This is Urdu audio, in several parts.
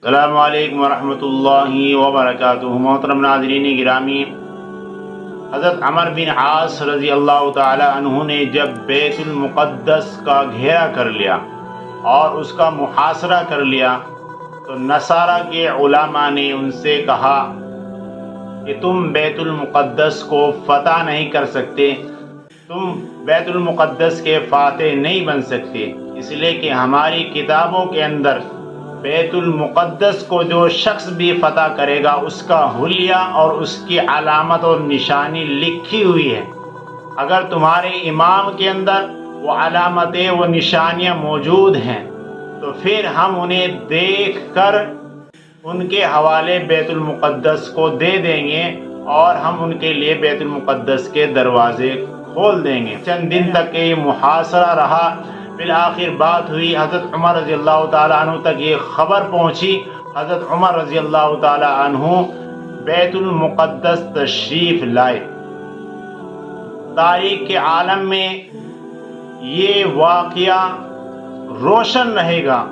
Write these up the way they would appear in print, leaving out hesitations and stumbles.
السلام علیکم ورحمۃ اللہ وبرکاتہ۔ محترم ناظرین گرامی، حضرت عمر بن عاص رضی اللہ تعالی عنہ نے جب بیت المقدس کا گھیرا کر لیا اور اس کا محاصرہ کر لیا تو نصارہ کے علماء نے ان سے کہا کہ تم بیت المقدس کو فتح نہیں کر سکتے، تم بیت المقدس کے فاتح نہیں بن سکتے، اس لیے کہ ہماری کتابوں کے اندر بیت المقدس کو جو شخص بھی فتح کرے گا اس کا حلیہ اور اس کی علامت اور نشانی لکھی ہوئی ہے۔ اگر تمہارے امام کے اندر وہ علامتیں وہ نشانیاں موجود ہیں تو پھر ہم انہیں دیکھ کر ان کے حوالے بیت المقدس کو دے دیں گے اور ہم ان کے لیے بیت المقدس کے دروازے کھول دیں گے۔ چند دن تک یہ محاصرہ رہا، بالآخر بات ہوئی، حضرت عمر رضی اللہ تعالیٰ عنہ تک یہ خبر پہنچی۔ حضرت عمر رضی اللہ تعالیٰ عنہ بیت المقدس تشریف لائے۔ تاریخ کے عالم میں یہ واقعہ روشن رہے گا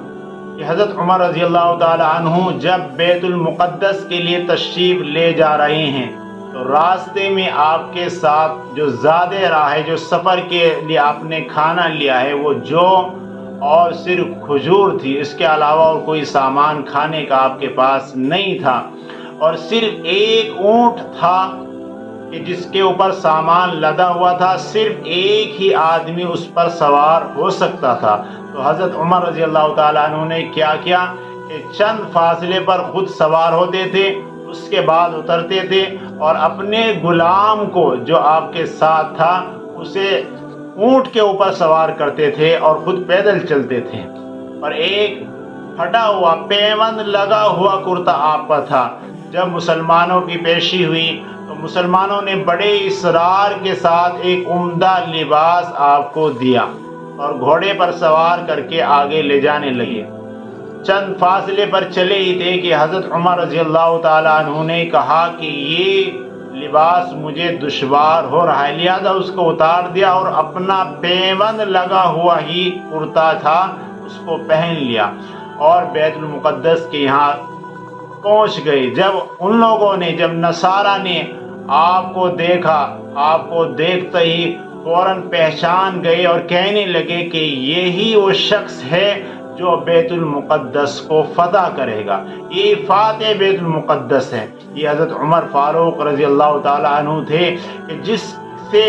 کہ حضرت عمر رضی اللہ تعالیٰ عنہ جب بیت المقدس کے لیے تشریف لے جا رہے ہیں تو راستے میں آپ کے ساتھ جو زیادہ راہ ہے، جو سفر کے لیے آپ نے کھانا لیا ہے، وہ جو اور صرف کھجور تھی، اس کے علاوہ اور کوئی سامان کھانے کا آپ کے پاس نہیں تھا، اور صرف ایک اونٹ تھا کہ جس کے اوپر سامان لدا ہوا تھا، صرف ایک ہی آدمی اس پر سوار ہو سکتا تھا۔ تو حضرت عمر رضی اللہ تعالیٰ عنہ نے کیا کیا کہ چند فاصلے پر خود سوار ہوتے تھے، اس کے بعد اترتے تھے اور اپنے غلام کو جو آپ کے ساتھ تھا اسے اونٹ کے اوپر سوار کرتے تھے اور خود پیدل چلتے تھے، اور ایک پھٹا ہوا پیوند لگا ہوا کرتا آپ کا تھا۔ جب مسلمانوں کی پیشی ہوئی تو مسلمانوں نے بڑے اصرار کے ساتھ ایک عمدہ لباس آپ کو دیا اور گھوڑے پر سوار کر کے آگے لے جانے لگے۔ چند فاصلے پر چلے ہی تھے کہ حضرت عمر رضی اللہ تعالیٰ عنہ نے کہا کہ یہ لباس مجھے دشوار ہو رہا ہے، لہذا اس کو اتار دیا اور اپنا پیوند لگا ہوا ہی کرتا تھا اس کو پہن لیا اور بیت المقدس کے یہاں پہنچ گئے۔ جب ان لوگوں نے، جب نصارہ نے آپ کو دیکھا، آپ کو دیکھتے ہی فوراً پہچان گئے اور کہنے لگے کہ یہی وہ شخص ہے جو بیت المقدس کو فتح کرے گا، یہ فاتح بیت المقدس ہے۔ یہ حضرت عمر فاروق رضی اللہ تعالیٰ عنہ تھے کہ جس سے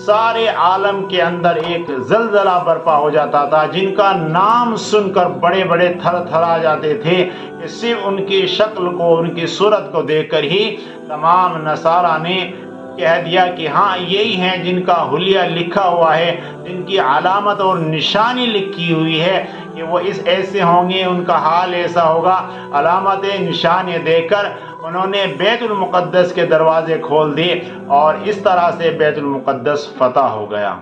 سارے عالم کے اندر ایک زلزلہ برپا ہو جاتا تھا، جن کا نام سن کر بڑے بڑے تھر تھرا جاتے تھے کہ صرف ان کی شکل کو، ان کی صورت کو دیکھ کر ہی تمام نصارہ نے کہہ دیا کہ ہاں یہی ہیں جن کا حلیہ لکھا ہوا ہے، جن کی علامت اور نشانی لکھی ہوئی ہے کہ وہ ایسے ہوں گے، ان کا حال ایسا ہوگا۔ علامتیں نشانیں دے کر انہوں نے بیت المقدس کے دروازے کھول دیے اور اس طرح سے بیت المقدس فتح ہو گیا۔